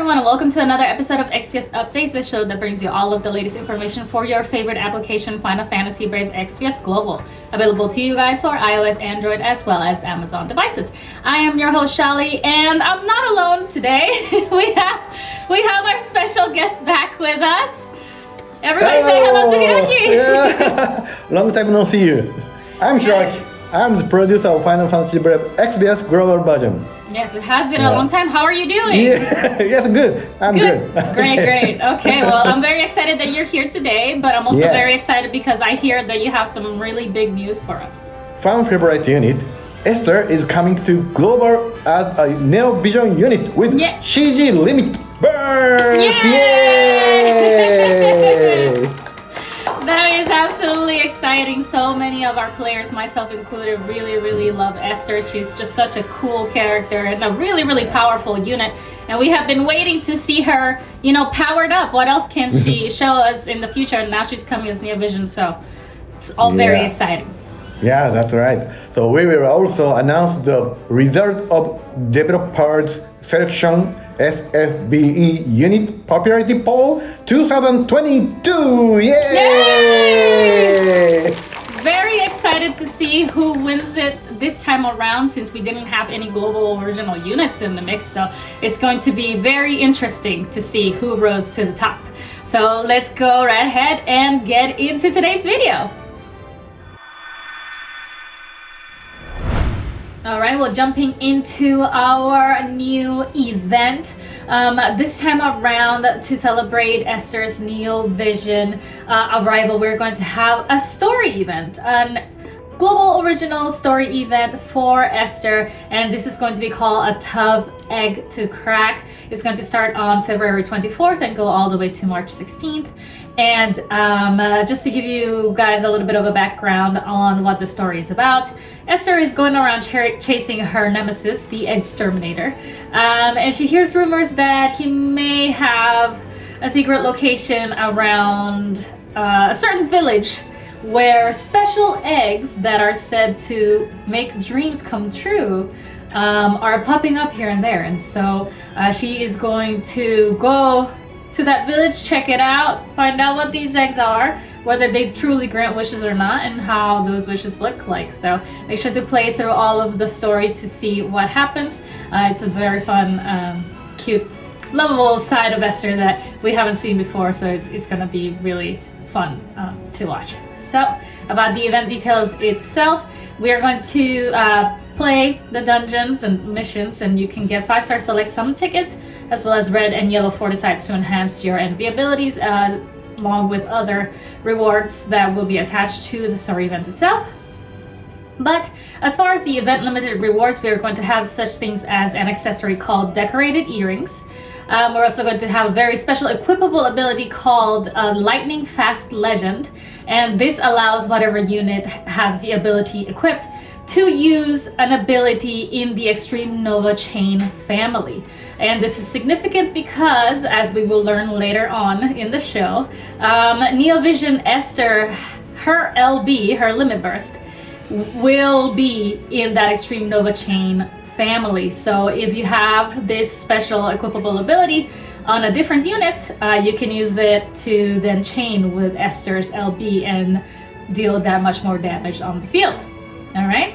everyone, and welcome to another episode of Exvius Updates, the show that brings you all of the latest information for your favorite application, Final Fantasy Brave Exvius Global. Available to you guys for iOS, Android, as well as Amazon devices. I am your host, Shaly, and I'm not alone today. we have our special guest back with us. Everybody say hello to Hiroki. Yeah. Long time no see you. I'm Hiroki. I'm the producer of Final Fantasy Brave Exvius Global version. Yes, it has been a long time. How are you doing? Yeah. Yes, good. I'm good. Great. Okay, well, I'm very excited that you're here today, but I'm also very excited because I hear that you have some really big news for us. Fan favorite unit, Esther, is coming to global as a Neo Vision unit with CG limit burst. Yay! That is absolutely exciting. So many of our players, myself included, really love Esther. She's just such a cool character and a really powerful unit. And we have been waiting to see her, powered up. What else can she show us in the future? And now she's coming as Neo Vision, so it's all very exciting. Yeah, that's right. So we will also announce the result of developers selection FFBE UnitPopularity Poll 2022! Yay! Very excited to see who wins it this time around, since we didn't have any global original units in the mix. So it's going to be very interesting to see who rose to the top. So let's go right ahead and get into today's video. All right, well, jumping into our new event. This time around, to celebrate Esther's Neo Vision arrival, we're going to have a story event, a global original story event for Esther, and this is going to be called A Tough Egg to Crack. It's going to start on February 24th and go all the way to March 16th. And just to give you guys a little bit of a background on what the story is about, Esther is going around chasing her nemesis, the Exterminator, and she hears rumors that he may have a secret location around a certain village where special eggs that are said to make dreams come true are popping up here and there. And so she is going to go to that village, check it out, find out what these eggs are, whether they truly grant wishes or not, and how those wishes look like. So make sure to play through all of the story to see what happens. It's a very fun, cute, lovable side of Esther that we haven't seen before, so it's gonna be really fun to watch. So about the event details itself, we are going to play the dungeons and missions, and you can get 5-star select summon tickets as well as red and yellow forticides to enhance your envy abilities, along with other rewards that will be attached to the story event itself. But as far as the event limited rewards, we are going to have such things as an accessory called Decorated Earrings. We're also going to have a very special equipable ability called Lightning Fast Legend, and this allows whatever unit has the ability equipped to use an ability in the Extreme Nova Chain family. And this is significant because, as we will learn later on in the show, Neo Vision Esther, her LB, her Limit Burst, will be in that Extreme Nova Chain family. So if you have this special equipable ability on a different unit, you can use it to then chain with Esther's LB and deal that much more damage on the field. All right.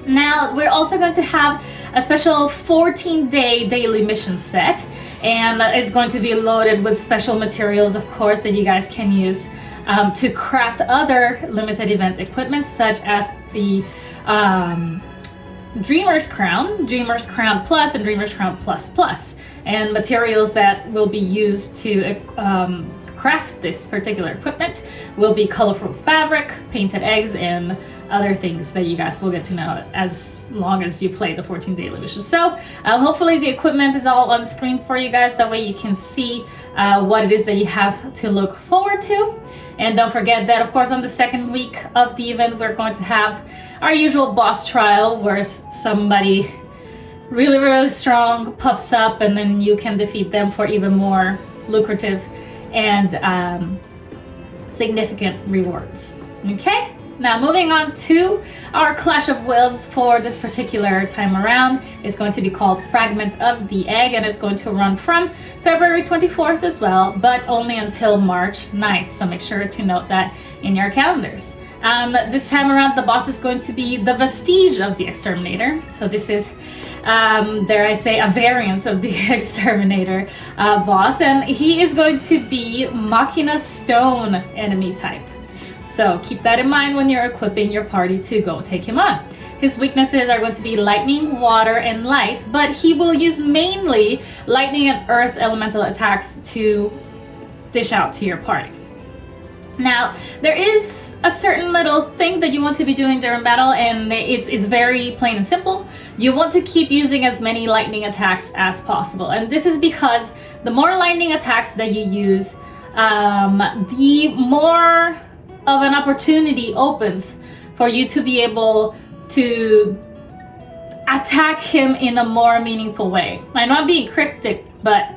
Now we're also going to have a special 14-day daily mission set, and it's going to be loaded with special materials, of course, that you guys can use to craft other limited event equipment, such as the Dreamer's Crown Plus, and Dreamer's Crown Plus, and materials that will be used to craft this particular equipment will be colorful fabric, painted eggs, and other things that you guys will get to know as long as you play the 14 daily missions. So hopefully the equipment is all on screen for you guys. That way you can see what it is that you have to look forward to. And don't forget that, of course, on the second week of the event, we're going to have our usual boss trial where somebody really strong pops up, and then you can defeat them for even more lucrative and significant rewards. Okay? Now moving on to our Clash of Wills for this particular time around is going to be called Fragment of the Egg, and it's going to run from February 24th as well, but only until March 9th. So make sure to note that in your calendars. This time around, the boss is going to be the Vestige of the Exterminator. So this is, dare I say, a variant of the Exterminator boss, and he is going to be Machina Stone enemy type. So keep that in mind when you're equipping your party to go take him on. His weaknesses are going to be lightning, water, and light, but he will use mainly lightning and earth elemental attacks to dish out to your party. Now, there is a certain little thing that you want to be doing during battle, and it's very plain and simple. You want to keep using as many lightning attacks as possible, and this is because the more lightning attacks that you use, the more of an opportunity opens for you to be able to attack him in a more meaningful way. I'm not being cryptic, but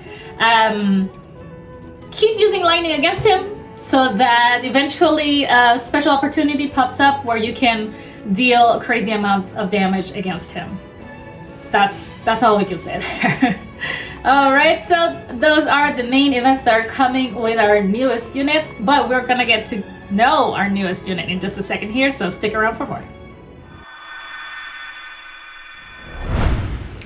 keep using lightning against him so that eventually a special opportunity pops up where you can deal crazy amounts of damage against him. That's all we can say there. Alright, so those are the main events that are coming with our newest unit, but we're gonna get to know our newest unit in just a second here, so stick around for more.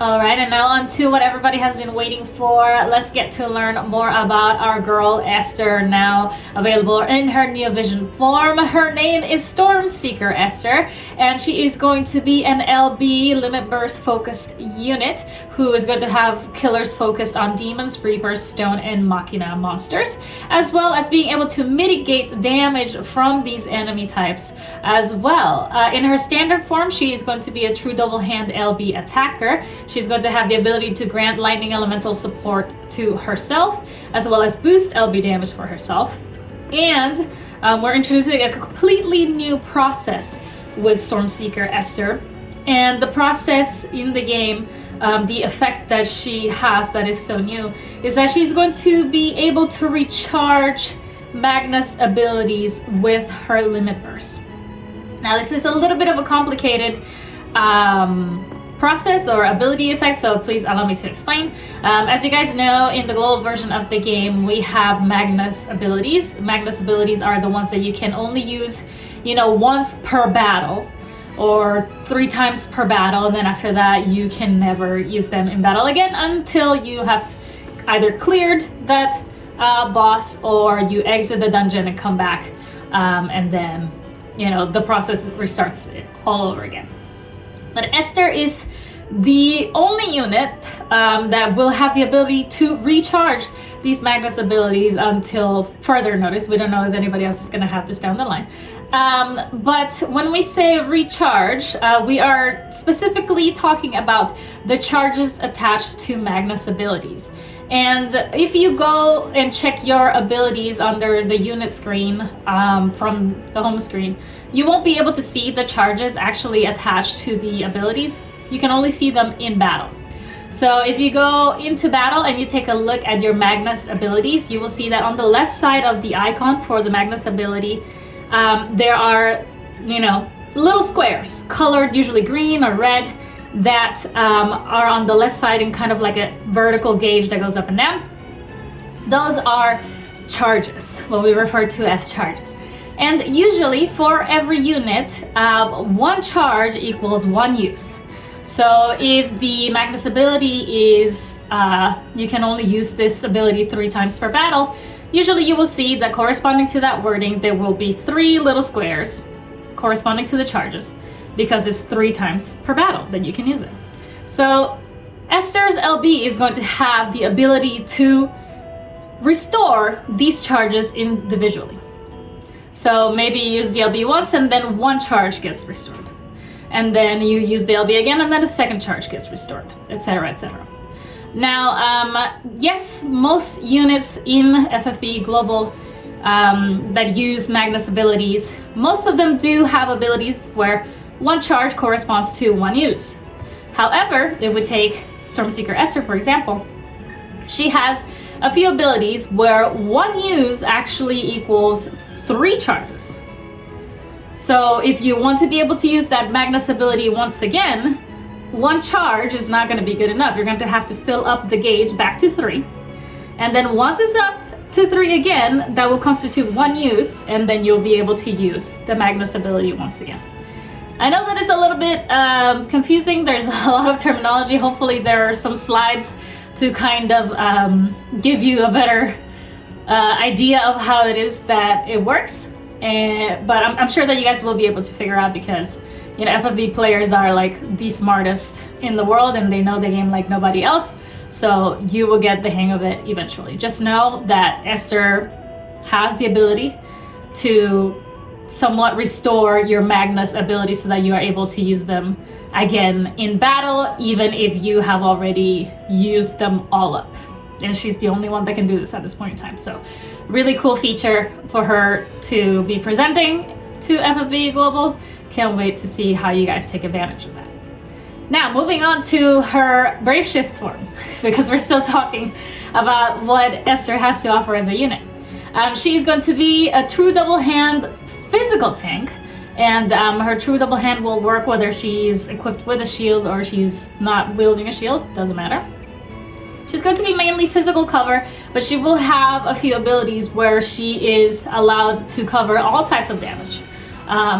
Alright, and now on to what everybody has been waiting for. Let's get to learn more about our girl Esther, now available in her new vision form. Her name is Stormseeker Esther, and she is going to be an LB limit burst focused unit who is going to have killers focused on demons, reapers, stone, and machina monsters, as well as being able to mitigate the damage from these enemy types as well. In her standard form, she is going to be a true double hand LB attacker. She's going to have the ability to grant lightning elemental support to herself, as well as boost LB damage for herself. And we're introducing a completely new process with Stormseeker Esther. And the process in the game, the effect that she has that is so new, is that she's going to be able to recharge Magnus abilities with her limit burst. Now this is a little bit of a complicated process or ability effect, so please allow me to explain. As you guys know, in the global version of the game, we have Magnus abilities. Magnus abilities are the ones that you can only use, once per battle, or 3 times per battle, and then after that you can never use them in battle again until you have either cleared that boss or you exit the dungeon and come back, and then the process restarts all over again. But Esther is the only unit that will have the ability to recharge these Magnus abilities until further notice. We don't know if anybody else is going to have this down the line. But when we say recharge, we are specifically talking about the charges attached to Magnus abilities. And if you go and check your abilities under the unit screen from the home screen, you won't be able to see the charges actually attached to the abilities. You can only see them in battle. So if you go into battle and you take a look at your Magnus abilities, you will see that on the left side of the icon for the Magnus ability, there are, little squares, colored usually green or red, that are on the left side in kind of like a vertical gauge that goes up and down. Those are charges, what we refer to as charges. And usually for every unit, 1 charge equals 1 use. So if the Magnus ability is, you can only use this ability 3 times per battle, usually you will see that corresponding to that wording, there will be 3 little squares corresponding to the charges, because it's 3 times per battle that you can use it. So Esther's LB is going to have the ability to restore these charges individually. So maybe you use the LB once and then 1 charge gets restored. And then you use the LB again and then a second charge gets restored, etc., etc. Now, yes, most units in FFBE Global that use Magnus abilities, most of them do have abilities where 1 charge corresponds to 1 use. However, if we take Stormseeker Esther, for example, she has a few abilities where 1 use actually equals 3 charges. So if you want to be able to use that Magnus ability once again, one charge is not going to be good enough. You're going to have to fill up the gauge back to 3. And then once it's up to 3 again, that will constitute 1 use, and then you'll be able to use the Magnus ability once again. I know that it's a little bit confusing. There's a lot of terminology. Hopefully there are some slides to kind of give you a better idea of how it is that it works. But I'm sure that you guys will be able to figure out, because you know, FFB players are like the smartest in the world and they know the game like nobody else. So you will get the hang of it eventually. Just know that Esther has the ability to somewhat restore your Magnus ability so that you are able to use them again in battle, even if you have already used them all up. And she's the only one that can do this at this point in time. So really cool feature for her to be presenting to FFBE Global. Can't wait to see how you guys take advantage of that. Now, moving on to her Brave Shift form, because we're still talking about what Esther has to offer as a unit. She's going to be a true double hand physical tank, and her true double hand will work whether she's equipped with a shield or she's not wielding a shield, doesn't matter. She's going to be mainly physical cover, but she will have a few abilities where she is allowed to cover all types of damage.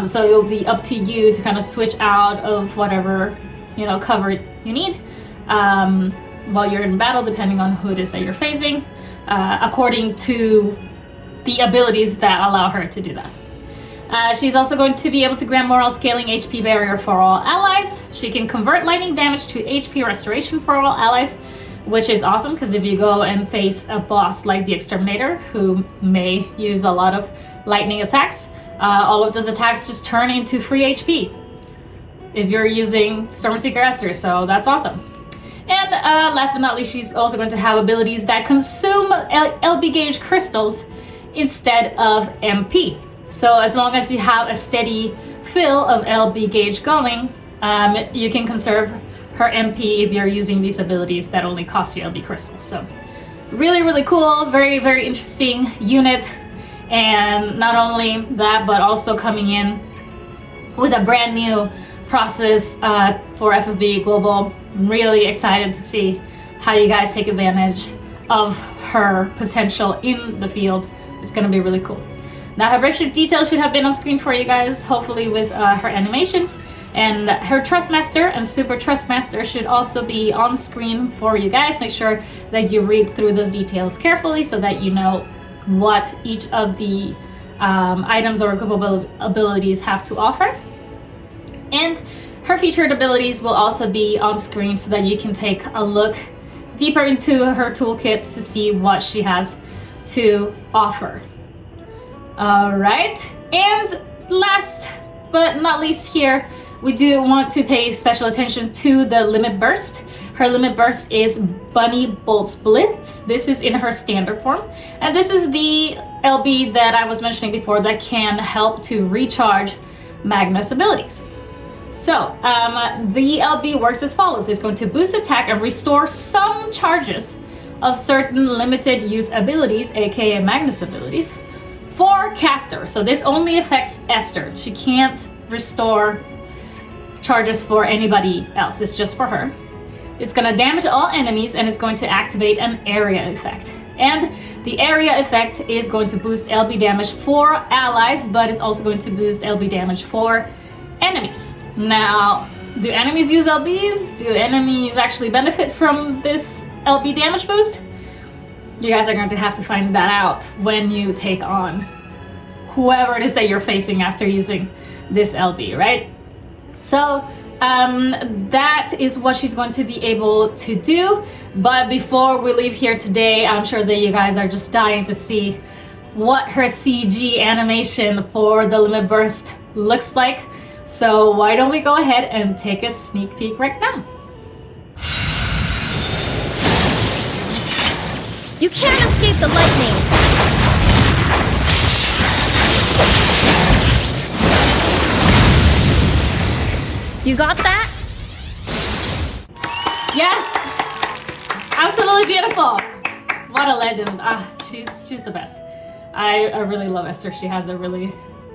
So it will be up to you to kind of switch out of whatever, you know, cover you need while you're in battle, depending on who it is that you're facing, according to the abilities that allow her to do that. She's also going to be able to grant morale scaling HP barrier for all allies. She can convert lightning damage to HP restoration for all allies, which is awesome, because if you go and face a boss like the Exterminator, who may use a lot of lightning attacks, all of those attacks just turn into free HP if you're using Stormseeker Esther, so that's awesome. And last but not least, she's also going to have abilities that consume LB gauge crystals instead of MP. So as long as you have a steady fill of LB gauge going, you can conserve her MP if you're using these abilities that only cost you LB crystals. So really, really cool, very, very interesting unit. And not only that, but also coming in with a brand new process for FFBE Global. I'm really excited to see how you guys take advantage of her potential in the field. It's gonna be really cool. Now her Brave Shift details should have been on screen for you guys, hopefully with her animations. And her Trustmaster and Super Trustmaster should also be on screen for you guys. Make sure that you read through those details carefully so that you know what each of the items or equipable abilities have to offer. And her featured abilities will also be on screen so that you can take a look deeper into her toolkit to see what she has to offer. All right, and last but not least here, we do want to pay special attention to the Limit Burst. Her Limit Burst is Bunny Bolts Blitz. This is in her standard form. And this is the LB that I was mentioning before that can help to recharge Magnus abilities. So the LB works as follows. It's going to boost attack and restore some charges of certain limited use abilities, aka Magnus abilities, for caster. So this only affects Esther. She can't restore charges for anybody else, it's just for her. It's going to damage all enemies and it's going to activate an area effect. And the area effect is going to boost LB damage for allies, but it's also going to boost LB damage for enemies. Now, do enemies use LBs? Do enemies actually benefit from this LB damage boost? You guys are going to have to find that out when you take on whoever it is that you're facing after using this LB, right? So that is what she's going to be able to do. But before we leave here today, I'm sure that you guys are just dying to see what her CG animation for the Limit Burst looks like. So why don't we go ahead and take a sneak peek right now? You can't escape the lightning! You got that? Yes! Absolutely beautiful! What a legend. She's the best. I really love Esther. She has a really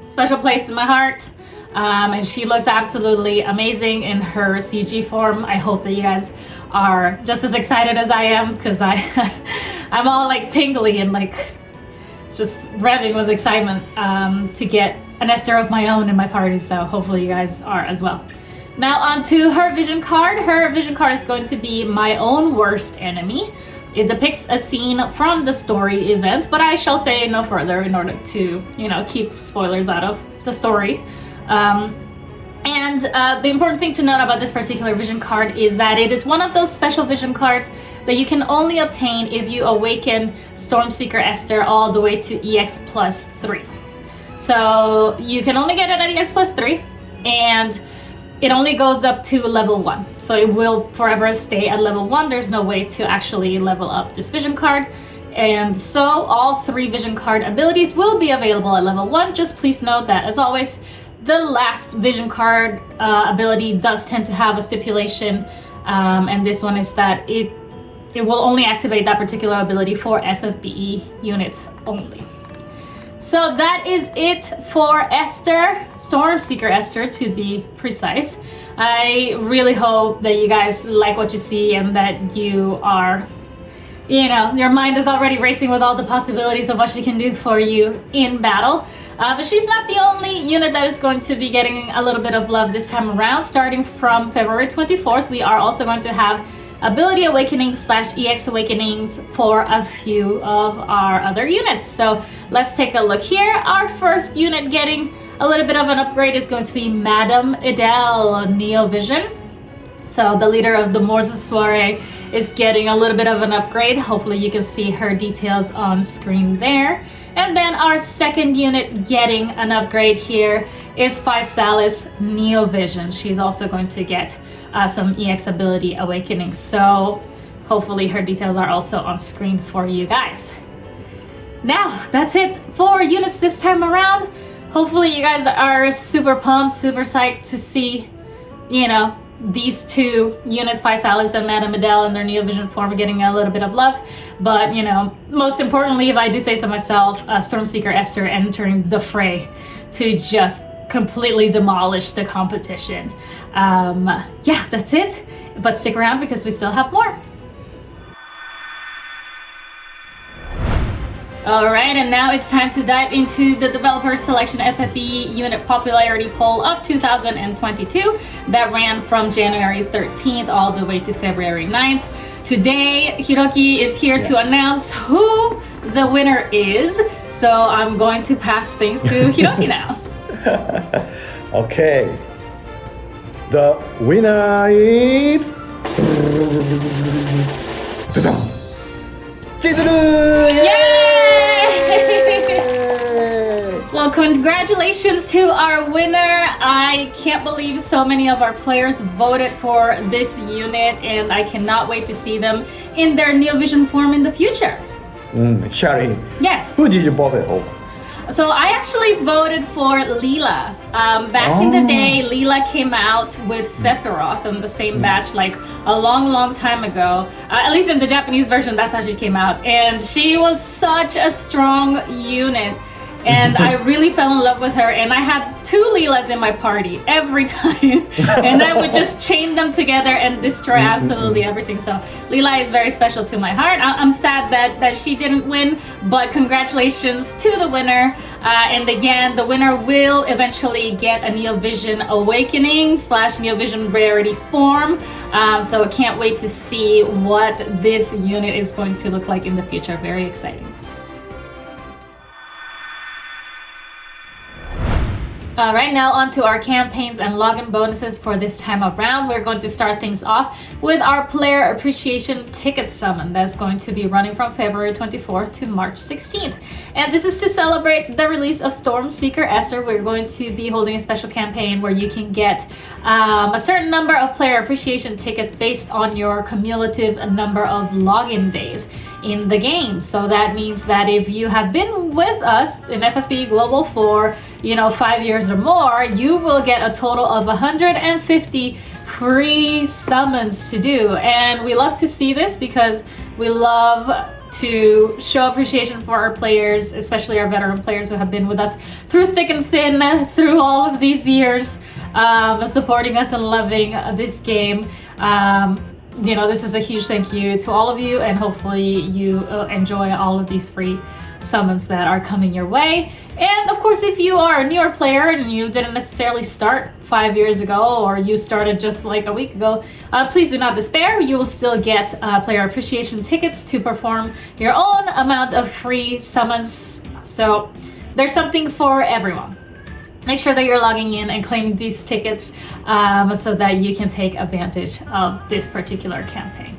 special place in my heart. and she looks absolutely amazing in her CG form. I hope that you guys are just as excited as I am, because I'm all like tingly and like just revving with excitement to get an Esther of my own in my party, so hopefully you guys are as well. Now on to her vision card. Her vision card is going to be My Own Worst Enemy. It depicts a scene from the story event, but I shall say no further in order to, you know, keep spoilers out of the story. The important thing to note about this particular vision card is that it is one of those special vision cards that you can only obtain if you awaken Stormseeker Esther all the way to EX plus 3. So you can only get it at EX plus 3, and it only goes up to level 1. So it will forever stay at level 1. There's no way to actually level up this vision card. And so all 3 vision card abilities will be available at level 1. Just please note that, as always, the last vision card ability does tend to have a stipulation. And this one is that it will only activate that particular ability for FFBE units only. So that is it for Esther, Stormseeker Esther to be precise. I really hope that you guys like what you see and that you are, you know, your mind is already racing with all the possibilities of what she can do for you in battle. But she's not the only unit that is going to be getting a little bit of love this time around. Starting from February 24th, we are also going to have Ability Awakenings / EX Awakenings for a few of our other units. So let's take a look here. Our first unit getting a little bit of an upgrade is going to be Madame Edel Neo Vision. So the leader of the Morse Soiree is getting a little bit of an upgrade. Hopefully you can see her details on screen there. And then our second unit getting an upgrade here is Physalis Neo Vision. She's also going to get some EX ability awakening. So hopefully her details are also on screen for you guys. Now, that's it for units this time around. Hopefully you guys are super pumped, super psyched to see, you know, these 2 units, Physalis and Madame Edel, in their Neo Vision form getting a little bit of love. But, you know, most importantly, if I do say so myself, Stormseeker Esther entering the fray to just completely demolish the competition. Yeah, that's it. But stick around because we still have more. Alright, and now it's time to dive into the Developer Selection FFBE Unit Popularity Poll of 2022 that ran from January 13th all the way to February 9th. Today, Hiroki is here to announce who the winner is, so I'm going to pass things to Hiroki now. Okay. The winner is Chizuru! Yay! Well, congratulations to our winner. I can't believe so many of our players voted for this unit, and I cannot wait to see them in their Neo Vision form in the future. Shaly. Yes. Who did you vote for? So I actually voted for Leela. Back in the day, Leela came out with Sephiroth in the same batch like a long time ago. At least in the Japanese version, that's how she came out. And she was such a strong unit. And I really fell in love with her, and I had 2 Leelas in my party every time. And I would just chain them together and destroy absolutely everything. So Leela is very special to my heart. I'm sad that she didn't win, but congratulations to the winner. And again, the winner will eventually get a Neo Vision Awakening / Neo Vision Rarity form. So I can't wait to see what this unit is going to look like in the future. Very exciting. Alright, now on to our campaigns and login bonuses for this time around. We're going to start things off with our Player Appreciation Ticket Summon that's going to be running from February 24th to March 16th. And this is to celebrate the release of Stormseeker Esther. We're going to be holding a special campaign where you can get a certain number of Player Appreciation tickets based on your cumulative number of login days in the game. So that means that if you have been with us in FFBE Global for 5 years or more, you will get a total of 150 free summons to do. And we love to see this because we love to show appreciation for our players, especially our veteran players who have been with us through thick and thin, through all of these years, supporting us and loving this game. This is a huge thank you to all of you, and hopefully you enjoy all of these free summons that are coming your way. And of course, if you are a newer player and you didn't necessarily start 5 years ago, or you started just like a week ago, please do not despair. You will still get player appreciation tickets to perform your own amount of free summons. So there's something for everyone. Make sure that you're logging in and claiming these tickets so that you can take advantage of this particular campaign.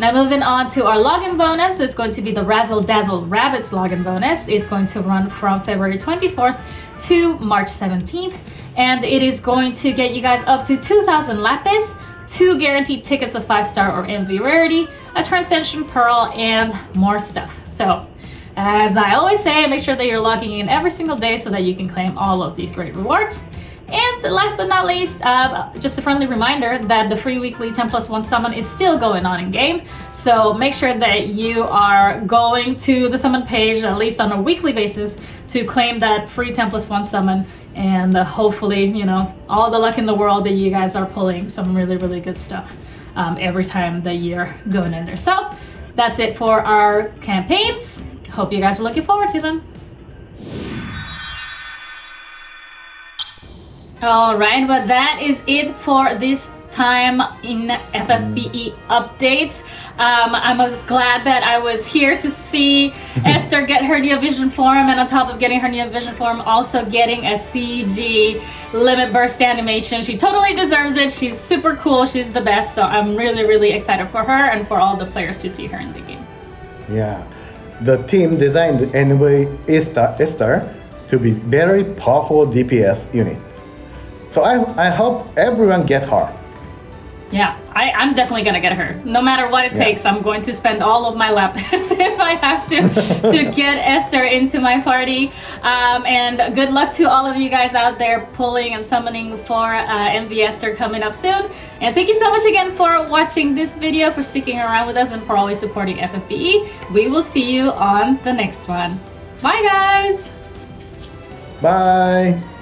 Now moving on to our login bonus, it's going to be the Razzle Dazzle Rabbits login bonus. It's going to run from February 24th to March 17th, and it is going to get you guys up to 2,000 lapis, 2 guaranteed tickets of 5-star or MV rarity, a Transcension Pearl, and more stuff. So, as I always say, make sure that you're logging in every single day so that you can claim all of these great rewards. And last but not least, just a friendly reminder that the free weekly 10+1 summon is still going on in game. So make sure that you are going to the summon page at least on a weekly basis to claim that free 10+1 summon. And hopefully, all the luck in the world that you guys are pulling some really, really good stuff every time that you're going in there. So that's it for our campaigns. Hope you guys are looking forward to them. Alright, but that is it for this time in FFBE updates. I was glad that I was here to see Esther get her new vision form, and on top of getting her new vision form, also getting a CG limit burst animation. She totally deserves it. She's super cool. She's the best. So I'm really, really excited for her and for all the players to see her in the game. Yeah, the team designed Esther to be very powerful DPS unit. So I hope everyone get her. Yeah, I'm definitely gonna get her. No matter what it takes, I'm going to spend all of my lapis if I have to get Esther into my party. And good luck to all of you guys out there pulling and summoning for MV Esther coming up soon. And thank you so much again for watching this video, for sticking around with us, and for always supporting FFBE. We will see you on the next one. Bye guys! Bye!